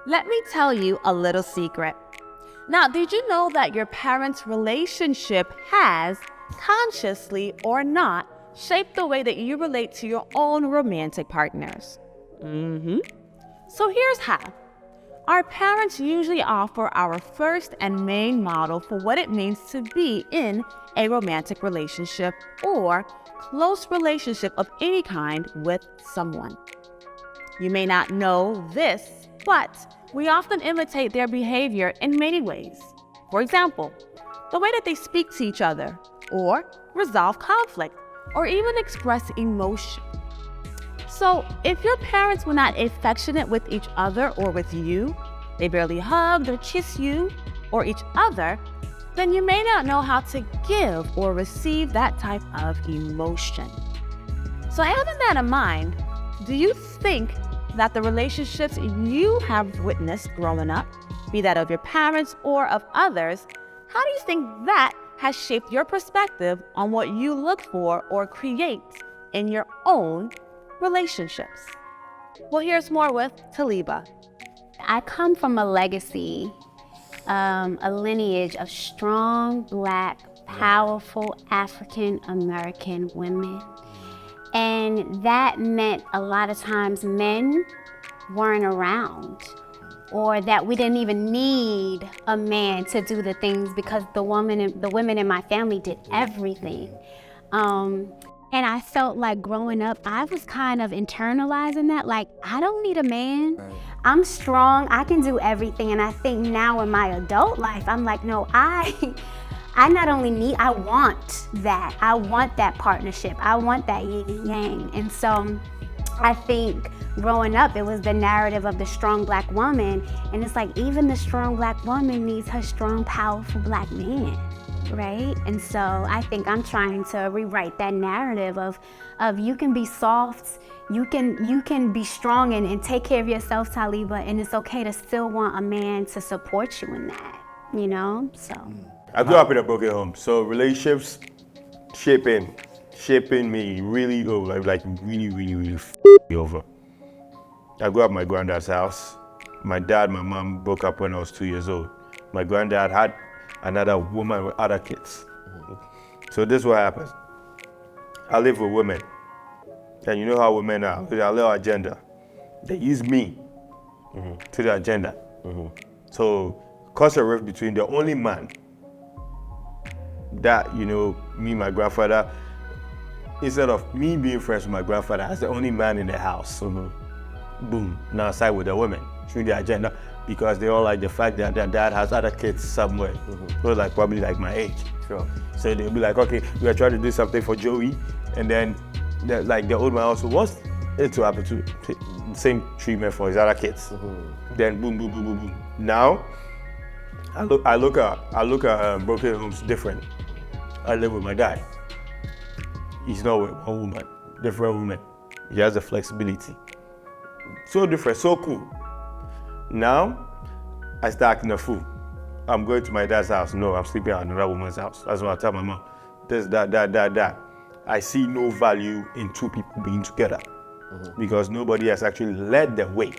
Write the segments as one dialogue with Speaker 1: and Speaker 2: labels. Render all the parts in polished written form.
Speaker 1: Let me tell you a little secret. Now, did you know that your parents' relationship has, consciously or not, shaped the way that you relate to your own romantic partners? So here's how. Our parents usually offer our first and main model for what it means to be in a romantic relationship or close relationship of any kind with someone. You may not know this, but we often imitate their behavior in many ways. For example, the way that they speak to each other, or resolve conflict, or even express emotion. So if your parents were not affectionate with each other or with you, they barely hugged or kissed you or each other, then you may not know how to give or receive that type of emotion. So having that in mind, do you think that the relationships you have witnessed growing up, be that of your parents or of others, how do you think that has shaped your perspective on what you look for or create in your own relationships? Well, here's more with Taliba.
Speaker 2: I come from a legacy, a lineage of strong, Black, powerful African American women. And that meant a lot of times men weren't around, or that we didn't even need a man to do the things because the women in my family did everything. And I felt like growing up, I was kind of internalizing that, like, I don't need a man. Right. I'm strong, I can do everything. And I think now in my adult life, I'm like, no, I not only need, I want that. I want that partnership. I want that yin and yang. And so I think growing up, it was the narrative of the strong Black woman. And it's like, even the strong Black woman needs her strong, powerful Black man, right? And so I think I'm trying to rewrite that narrative of you can be soft, you can be strong and take care of yourself, Taliba, and it's okay to still want a man to support you in that, you know, so.
Speaker 3: I grew up in a broken home, so relationships shaping me really really over. I grew up in my granddad's house. My dad, my mom broke up when I was 2 years old. My granddad had another woman with other kids. So this is what happens. I live with women. And you know how women are, with their little agenda. They use me to their agenda. So cause a rift between the only man that, you know, me and my grandfather, instead of me being friends with my grandfather as the only man in the house, boom, now side with the women, through the agenda, because they don't like the fact that their dad has other kids somewhere, who are like probably like my age. Sure. So they'll be like, okay, we are trying to do something for Joey, and then like the old man also wants it to happen to the same treatment for his other kids. Then boom, boom, boom, boom, boom. Now, I look at broken homes different. I live with my dad. He's not with one woman, different woman. He has the flexibility. So different, so cool. Now, I start acting a fool. I'm going to my dad's house. No, I'm sleeping at another woman's house. That's what I tell my mom. This, that. I see no value in two people being together because nobody has actually led the way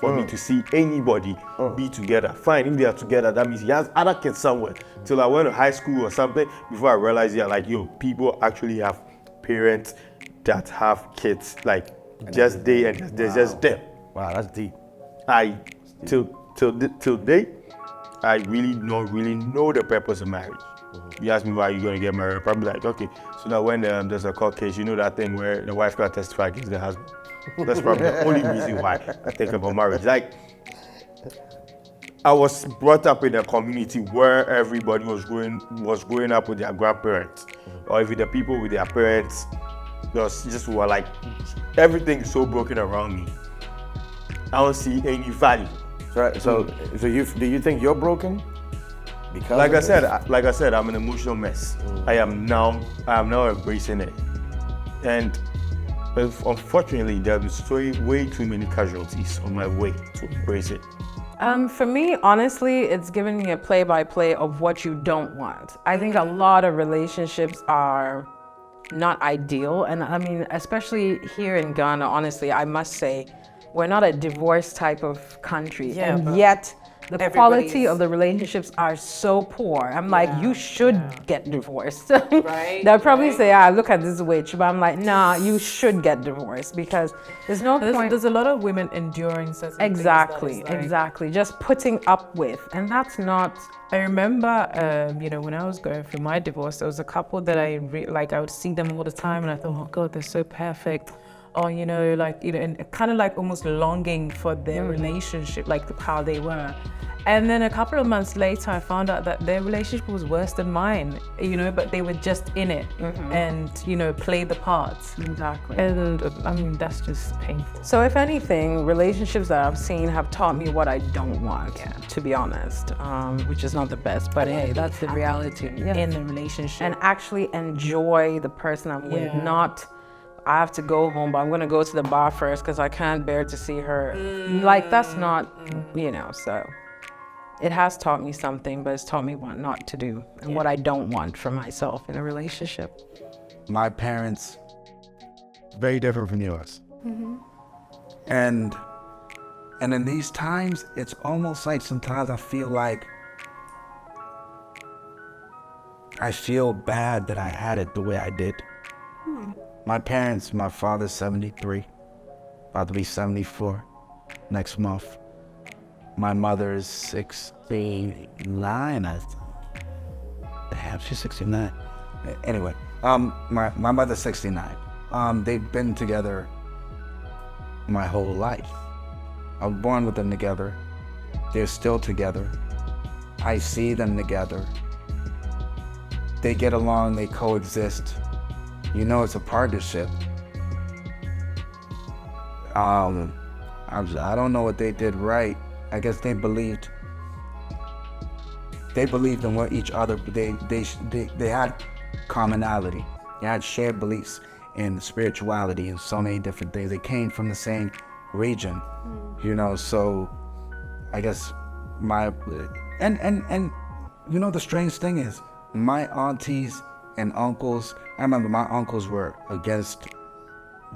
Speaker 3: for me to see anybody be together. Fine, if they are together, that means he has other kids somewhere. Till I went to high school or something, before I realized, like, yo, people actually have parents that have kids, like, just they and they're just them.
Speaker 4: Wow, that's deep.
Speaker 3: Till date, I really don't know the purpose of marriage. You ask me why you're gonna get married, I'm probably like, okay, so now when there's a court case, you know that thing where the wife got testify against the husband. That's probably the only reason why I think about marriage. Like, I was brought up in a community where everybody was growing up with their grandparents, or even the people with their parents, just were like, everything is so broken around me. I don't see any value.
Speaker 4: So do you think you're broken? Because
Speaker 3: like I said, I'm an emotional mess. I am now embracing it, and unfortunately, there is way too many casualties on my way to embrace it.
Speaker 5: For me, honestly, it's giving me a play-by-play of what you don't want. I think a lot of relationships are not ideal. And I mean, especially here in Ghana, honestly, I must say, we're not a divorce type of country.
Speaker 6: Yeah,
Speaker 5: and
Speaker 6: but
Speaker 5: yet the quality
Speaker 6: everybody's-
Speaker 5: of the relationships are so poor. I'm like, you should get divorced.
Speaker 6: Right,
Speaker 5: They'll probably say, look at this witch. But I'm like, nah, you should get divorced because there's no point.
Speaker 6: There's a lot of women enduring certain things that
Speaker 5: Exactly,
Speaker 6: is like-
Speaker 5: exactly. Just putting up with. And that's not.
Speaker 6: I remember, when I was going through my divorce, there was a couple that I would see them all the time, and I thought, oh God, they're so perfect. Or, and kind of like almost longing for their relationship, like how they were. And then a couple of months later, I found out that their relationship was worse than mine, but they were just in it and, played the parts.
Speaker 5: Exactly.
Speaker 6: And I mean, that's just painful.
Speaker 5: So if anything, relationships that I've seen have taught me what I don't want, to be honest, which is not the best, but hey, that's the reality.
Speaker 6: In the relationship.
Speaker 5: And actually enjoy the person I'm with,
Speaker 6: Yeah.
Speaker 5: not I have to go home, but I'm gonna go to the bar first because I can't bear to see her. Like that's not, so it has taught me something, but it's taught me what not to do and what I don't want for myself in a relationship.
Speaker 4: My parents, very different from yours. And in these times, it's almost like sometimes I feel bad that I had it the way I did. My parents, my father's 73, about to be 74 next month. My mother's 69, I think. Damn, she's 69. Anyway, my mother's 69. They've been together my whole life. I was born with them together. They're still together. I see them together. They get along, they coexist. It's a partnership. I don't know what they did right. I guess they believed in what each other. They had commonality. They had shared beliefs in spirituality and so many different things. They came from the same region, So I guess the strange thing is my aunties and uncles. I remember my uncles were against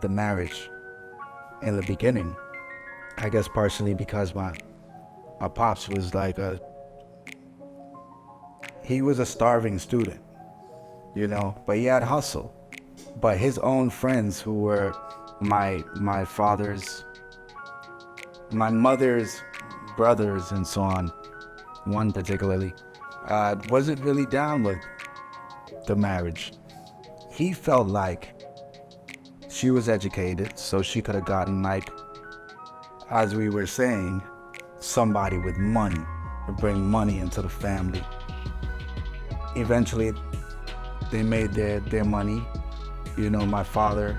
Speaker 4: the marriage in the beginning. I guess partially because my pops was he was a starving student, but he had hustle. But his own friends who were my mother's brothers and so on, one particularly, wasn't really down with the marriage. He felt like she was educated, so she could have gotten, as we were saying, somebody with money to bring money into the family. Eventually, they made their money. My father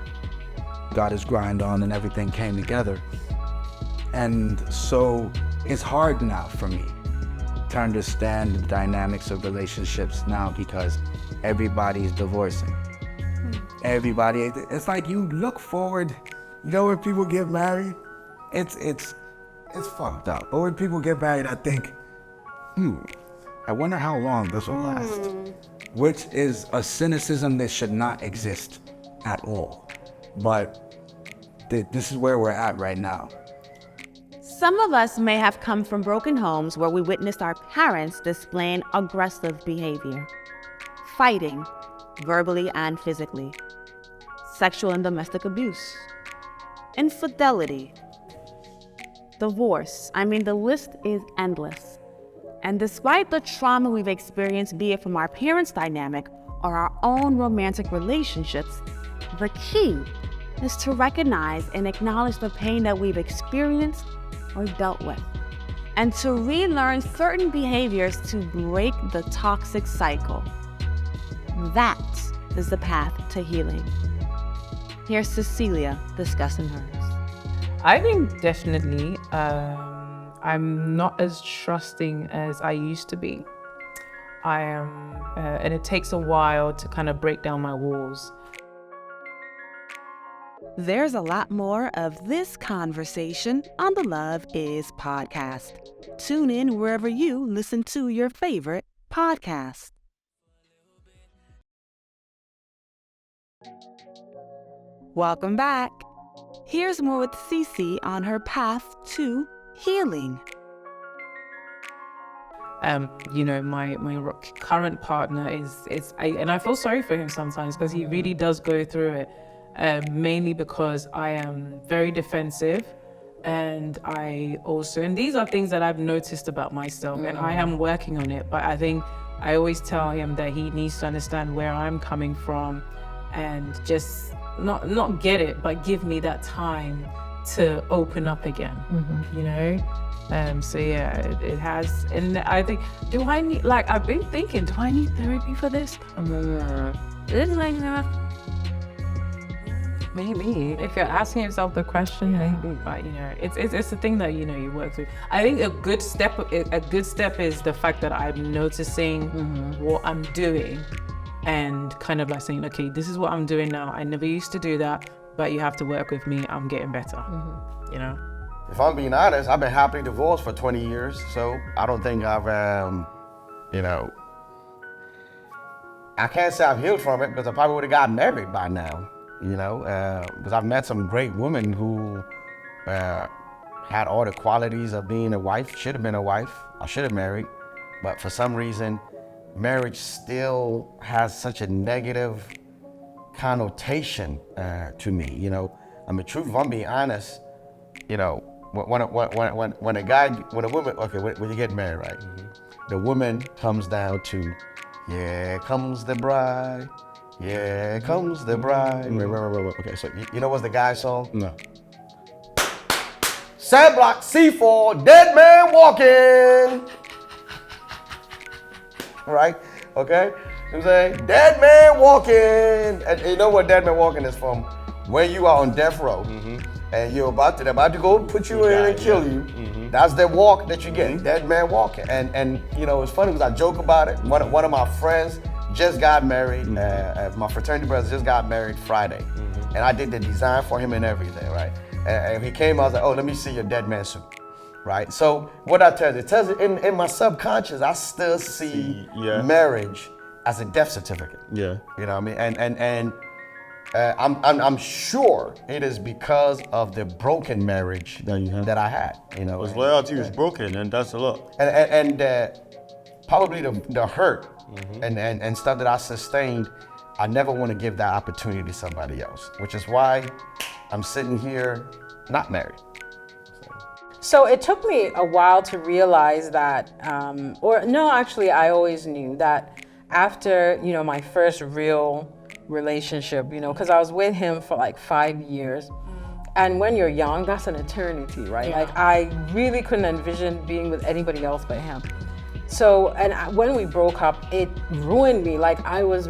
Speaker 4: got his grind on and everything came together. And so it's hard now for me to understand the dynamics of relationships now because everybody's divorcing. Everybody, it's like you look forward, when people get married, it's fucked up. But when people get married, I think, I wonder how long this will last. Which is a cynicism that should not exist at all. But this is where we're at right now.
Speaker 1: Some of us may have come from broken homes where we witnessed our parents displaying aggressive behavior, fighting, verbally and physically, sexual and domestic abuse, infidelity, divorce. The list is endless. And despite the trauma we've experienced, be it from our parents' dynamic or our own romantic relationships, the key is to recognize and acknowledge the pain that we've experienced or dealt with, and to relearn certain behaviors to break the toxic cycle. That is the path to healing. Here's Cecilia discussing hers.
Speaker 6: I think definitely I'm not as trusting as I used to be. I am, and it takes a while to kind of break down my walls.
Speaker 1: There's a lot more of this conversation on the Love Is podcast. Tune in wherever you listen to your favorite podcast. Welcome back. Here's more with Cece on her path to healing.
Speaker 6: My current partner and I feel sorry for him sometimes because he really does go through it. Mainly because I am very defensive, and these are things that I've noticed about myself, and I am working on it. But I think I always tell him that he needs to understand where I'm coming from, and just not get it, but give me that time to open up again. It has, and I think, I've been thinking, do I need therapy for this? Maybe if you're asking yourself the question, maybe. But it's a thing that you work through. I think a good step is the fact that I'm noticing what I'm doing, and kind of like saying, okay, this is what I'm doing now. I never used to do that, but you have to work with me. I'm getting better.
Speaker 7: If I'm being honest, I've been happily divorced for 20 years, so I don't think I've, I can't say I've healed from it, because I probably would have gotten married by now. Because I've met some great women who had all the qualities of being a wife, should have been a wife, I should have married, but for some reason, marriage still has such a negative connotation to me. I mean, truth, if I'm being honest, when you get married, right, the woman comes down to, here comes the bride. Yeah, comes the bride. Wait. Okay, so you know what's the guy's song?
Speaker 3: No.
Speaker 7: Sand block C4, dead man walking. Right? Okay? You know what I'm saying? Dead man walking. And you know what dead man walking is from? When you are on death row and they're about to go put you in and kill you. That's the walk that you get, dead man walking. And it's funny because I joke about it. One of my friends just got married. My fraternity brothers just got married Friday. And I did the design for him and everything, right? And he came, I was like, oh, let me see your dead man suit, right? So what I tell you, it tells you in my subconscious, I still see marriage as a death certificate.
Speaker 3: Yeah.
Speaker 7: You know what I mean? And I'm sure it is because of the broken marriage that I had.
Speaker 3: His loyalty was broken, and that's a lot.
Speaker 7: And probably the hurt and stuff that I sustained, I never want to give that opportunity to somebody else, which is why I'm sitting here not married.
Speaker 5: So it took me a while to realize that, I always knew that after, my first real relationship, because I was with him for like 5 years. And when you're young, that's an eternity, right?
Speaker 6: Yeah.
Speaker 5: Like I really couldn't envision being with anybody else but him. So, when we broke up, it ruined me. Like I was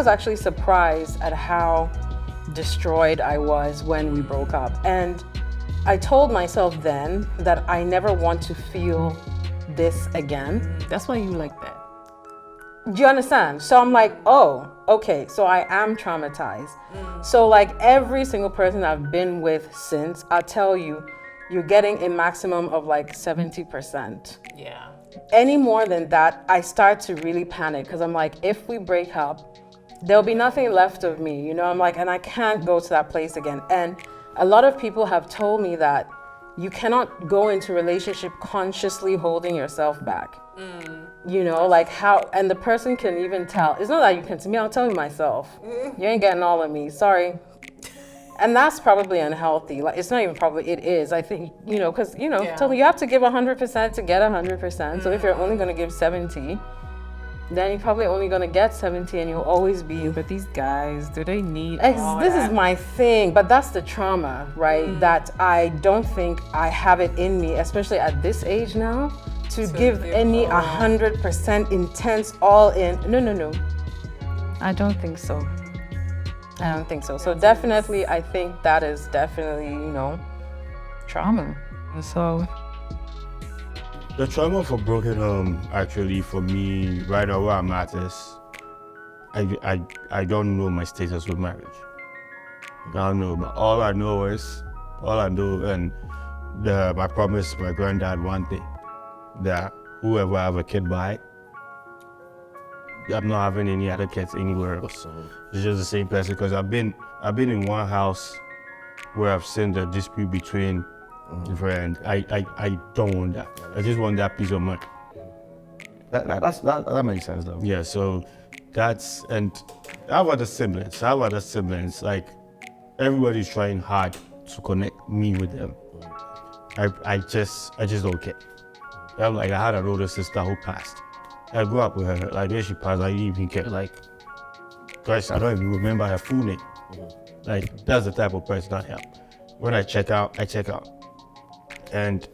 Speaker 5: actually surprised at how destroyed I was when we broke up. And I told myself then that I never want to feel this again.
Speaker 6: That's why you like that.
Speaker 5: Do you understand? So I'm like, oh, okay, so I am traumatized. So like every single person I've been with since, I'll tell you, you're getting a maximum of like 70%.
Speaker 6: Yeah.
Speaker 5: Any more than that, I start to really panic because I'm like, if we break up, there'll be nothing left of me, I'm like, and I can't go to that place again. And a lot of people have told me that you cannot go into a relationship consciously holding yourself back. Like how, and the person can even tell. It's not that you can to me, I'll tell you myself. You ain't getting all of me, sorry. And that's probably unhealthy. Like it's not even probably, it is. I think, because, tell me you have to give 100% to get 100%. So if you're only gonna give 70, then you're probably only gonna get 70 and you'll always be.
Speaker 6: But these guys, do they need
Speaker 5: This is my thing, but that's the trauma, right? That I don't think I have it in me, especially at this age now, to give any 100% intense all in. No. I don't think so. So definitely, I think that is definitely, trauma. So
Speaker 3: The trauma for broken home, actually, for me, right now where I'm at is, I don't know my status with marriage. I don't know, but all I know, and I promised my granddad one thing, that whoever I have a kid by, I'm not having any other kids anywhere else. It's just the same person, because I've been in one house where I've seen the dispute between friends. I don't want that. I just want that peace of mind.
Speaker 7: That makes sense though.
Speaker 3: Yeah, so and I have other siblings. Like, everybody's trying hard to connect me with them. I just don't care. I had an older sister who passed. I grew up with her. Like, when she passed, I didn't even care. Like, gosh, I don't even remember her full name. Like, that's the type of person I am. When I check out. And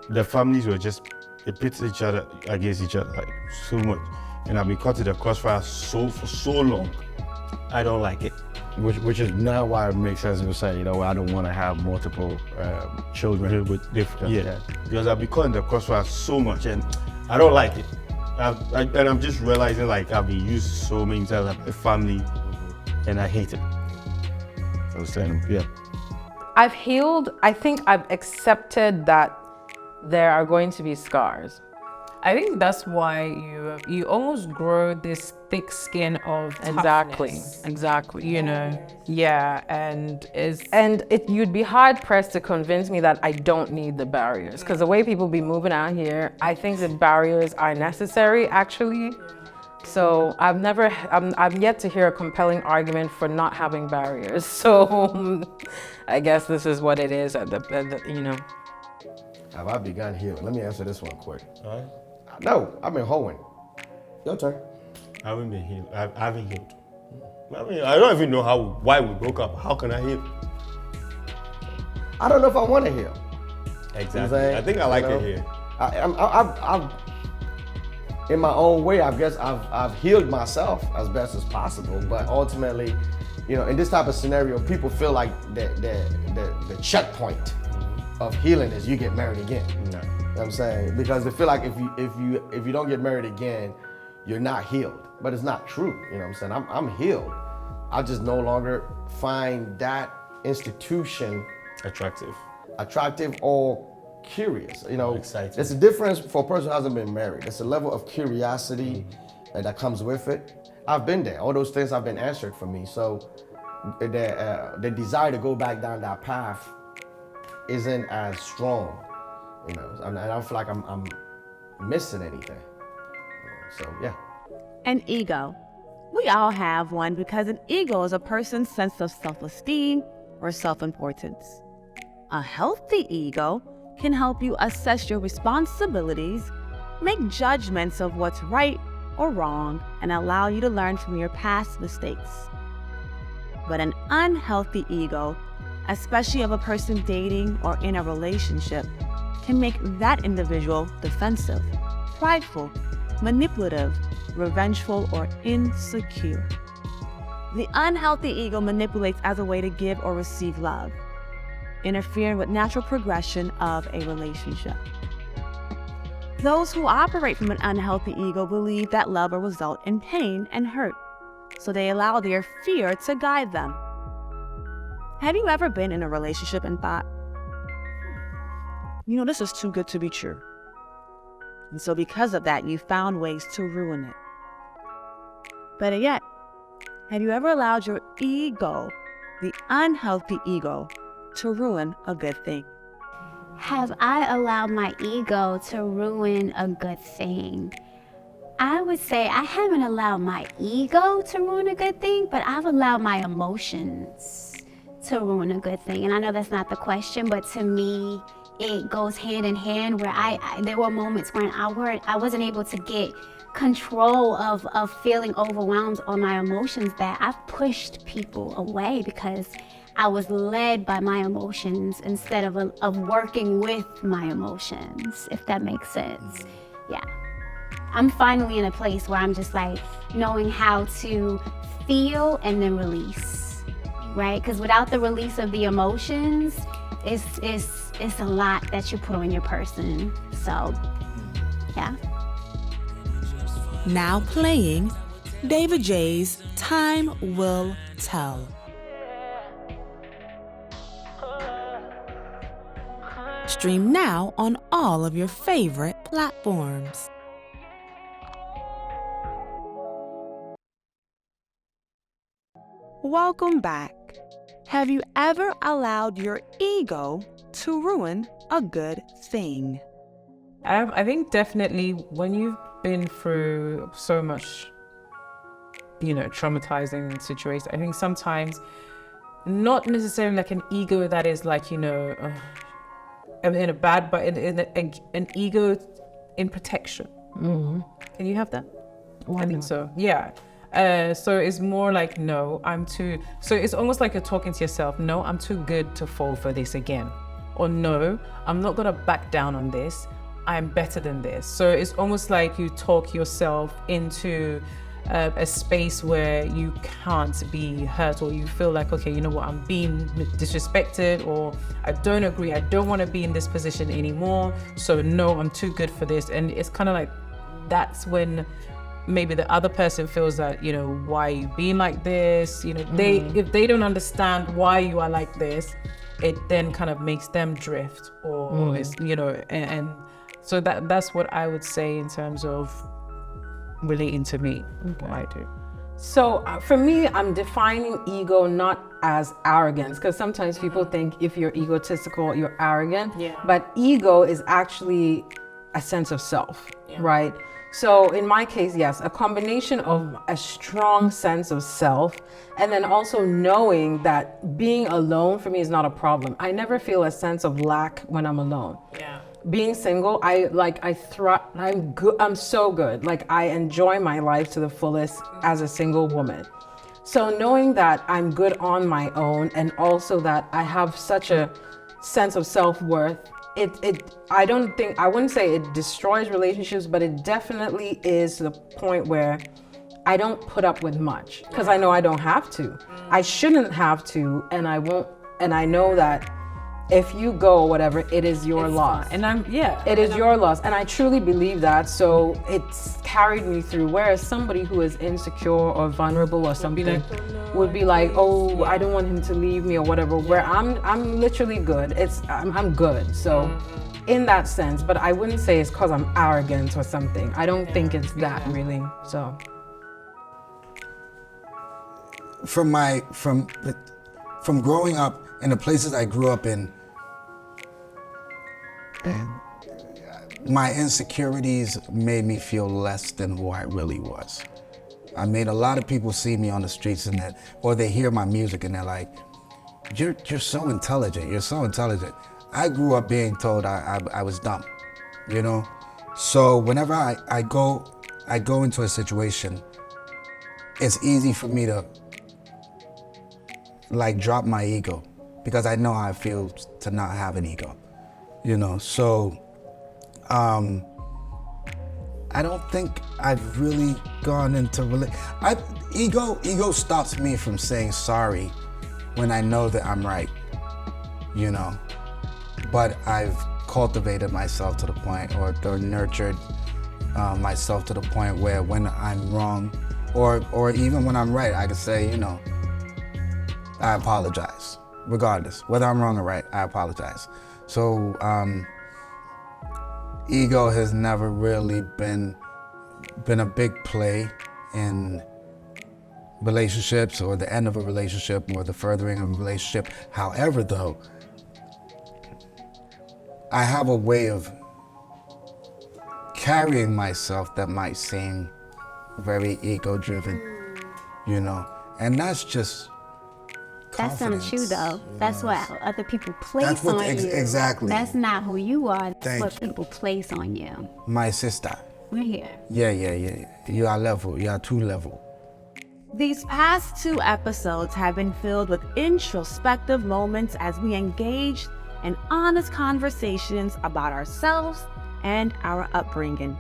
Speaker 3: the families were just, it pits each other against each other, like, so much. And I've been caught in the crossfire for so long. I don't like it.
Speaker 7: Which is now why it makes sense to say, I don't want to have multiple children
Speaker 3: with different. Yeah, because I've been caught in the crossfire so much, and I don't like it. And I'm just realizing, like, I've been used so many times, like, a family, and I hate it. So saying, yeah.
Speaker 5: I've healed. I think I've accepted that there are going to be scars.
Speaker 6: I think that's why you almost grow this thick skin of toughness.
Speaker 5: Exactly.
Speaker 6: Yeah, and
Speaker 5: you'd be hard pressed to convince me that I don't need the barriers, because the way people be moving out here, I think the barriers are necessary actually. So I've yet to hear a compelling argument for not having barriers. So I guess this is what it is at the.
Speaker 7: Have I begun healing? Let me answer this one quick. No, I've been hoeing. Your turn.
Speaker 3: I haven't been healed. I haven't healed. I don't even know why we broke up. How can I heal?
Speaker 7: I don't know if I want to heal.
Speaker 3: Exactly. I think I like it here.
Speaker 7: I've in my own way, I guess I've healed myself as best as possible. But ultimately, in this type of scenario, people feel like the checkpoint of healing is you get married again.
Speaker 3: No.
Speaker 7: You know what I'm saying? Because they feel like if you don't get married again, you're not healed. But it's not true. You know what I'm saying? I'm healed. I just no longer find that institution attractive or curious.
Speaker 3: Exciting.
Speaker 7: There's a difference for a person who hasn't been married. There's a level of curiosity that comes with it. I've been there. All those things have been answered for me. So the desire to go back down that path isn't as strong. And I don't feel like I'm missing anything. So, yeah.
Speaker 1: An ego. We all have one, because an ego is a person's sense of self-esteem or self-importance. A healthy ego can help you assess your responsibilities, make judgments of what's right or wrong, and allow you to learn from your past mistakes. But an unhealthy ego, especially of a person dating or in a relationship, can make that individual defensive, prideful, manipulative, revengeful, or insecure. The unhealthy ego manipulates as a way to give or receive love, interfering with natural progression of a relationship. Those who operate from an unhealthy ego believe that love will result in pain and hurt, so they allow their fear to guide them. Have you ever been in a relationship and thought, this is too good to be true? And so because of that, you found ways to ruin it. Better yet, have you ever allowed your ego, the unhealthy ego, to ruin a good thing?
Speaker 2: Have I allowed my ego to ruin a good thing? I would say I haven't allowed my ego to ruin a good thing, but I've allowed my emotions to ruin a good thing. And I know that's not the question, but to me, it goes hand in hand, where there were moments when I wasn't able to get control of feeling overwhelmed on my emotions, that I've pushed people away because I was led by my emotions instead of working with my emotions, if that makes sense. Yeah. I'm finally in a place where I'm just like knowing how to feel and then release, right? Because without the release of the emotions, it's a lot that you put on your person. So, yeah.
Speaker 8: Now playing David J's Time Will Tell. Stream now on all of your favorite platforms.
Speaker 1: Welcome back. Have you ever allowed your ego to ruin a good thing?
Speaker 6: I think definitely when you've been through so much, traumatizing situations, I think sometimes not necessarily like an ego that is like, in a bad, but an ego in protection.
Speaker 5: Mm-hmm.
Speaker 6: Can you have that?
Speaker 5: Why
Speaker 6: I think
Speaker 5: not?
Speaker 6: so. Yeah. So it's more like, no, I'm too, so it's almost like you're talking to yourself, no, I'm too good to fall for this again. Or no, I'm not gonna back down on this. I'm better than this. So it's almost like you talk yourself into a space where you can't be hurt, or you feel like, okay, you know what, I'm being disrespected, or I don't agree, I don't want to be in this position anymore. So no, I'm too good for this. And it's kind of like, that's when maybe the other person feels that, why are you being like this? If they don't understand why you are like this, it then kind of makes them drift, or it's, and so that's what I would say in terms of relating to me, what I do.
Speaker 5: So for me, I'm defining ego not as arrogance, because sometimes people think if you're egotistical, you're arrogant.
Speaker 6: Yeah.
Speaker 5: But ego is actually a sense of self, right? So in my case, yes, a combination of a strong sense of self, and then also knowing that being alone for me is not a problem. I never feel a sense of lack when I'm alone.
Speaker 6: Yeah.
Speaker 5: Being single, I'm good. I'm so good. Like, I enjoy my life to the fullest as a single woman. So knowing that I'm good on my own, and also that I have such a sense of self-worth, I wouldn't say it destroys relationships, but it definitely is to the point where I don't put up with much, because I know I don't have to. I shouldn't have to, and I won't. And I know that if you go or whatever, it is your loss.
Speaker 6: And
Speaker 5: It is your loss. And I truly believe that. So it's carried me through. Whereas somebody who is insecure or vulnerable or something would be like, oh, I don't want him to leave me or whatever. Where I'm literally good. I'm good. So in that sense, but I wouldn't say it's because I'm arrogant or something. I don't think it's that really. So
Speaker 4: From growing up in the places I grew up in, my insecurities made me feel less than who I really was. I made a lot of people see me on the streets or they hear my music and they're like, you're so intelligent, you're so intelligent. I grew up being told I was dumb, So whenever I go into a situation, it's easy for me to drop my ego, because I know how it feels to not have an ego, So I don't think I've really gone into ego stops me from saying sorry when I know that I'm right, But I've cultivated myself to the point, or nurtured myself to the point where when I'm wrong, or even when I'm right, I can say, I apologize. Regardless, whether I'm wrong or right, I apologize. So ego has never really been a big play in relationships, or the end of a relationship, or the furthering of a relationship. However, though, I have a way of carrying myself that might seem very ego-driven, and that's just
Speaker 2: That's not
Speaker 4: confidence.
Speaker 2: you though. That's what other people place
Speaker 4: That's what
Speaker 2: on you.
Speaker 4: exactly.
Speaker 2: That's not who you are. That's
Speaker 4: Thank
Speaker 2: what
Speaker 4: you.
Speaker 2: people place on you.
Speaker 4: My sister.
Speaker 2: We're here.
Speaker 4: Yeah. You are level. You are 2 level.
Speaker 1: These past 2 episodes have been filled with introspective moments as we engaged in honest conversations about ourselves and our upbringing.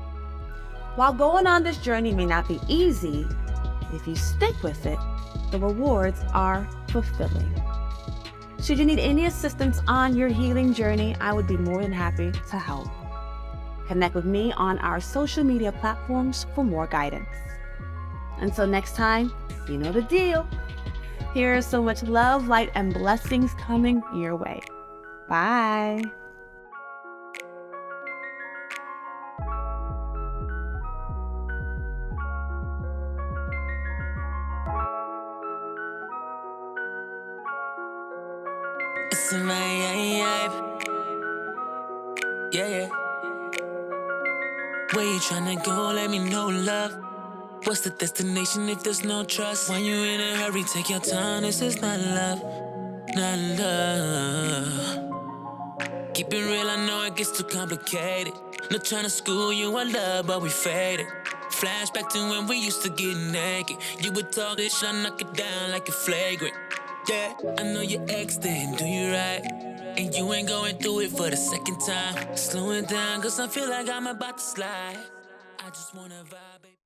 Speaker 1: While going on this journey may not be easy, if you stick with it, the rewards are fulfilling. Should you need any assistance on your healing journey, I would be more than happy to help. Connect with me on our social media platforms for more guidance. Until next time, you know the deal. Here is so much love, light, and blessings coming your way. Bye.
Speaker 9: It's a vibe. Yeah, yeah. Where you tryna go? Let me know, love. What's the destination if there's no trust? When you in a hurry, take your time. This is not love, not love. Keep it real, I know it gets too complicated. Not tryna school you on love, but we faded. Flashback to when we used to get naked. You would talk this shit, I knock it down like a flagrant. Yeah, I know your ex didn't do you right, and you ain't going through it for the second time. Slow it down, cause I feel like I'm about to slide. I just wanna vibe, baby.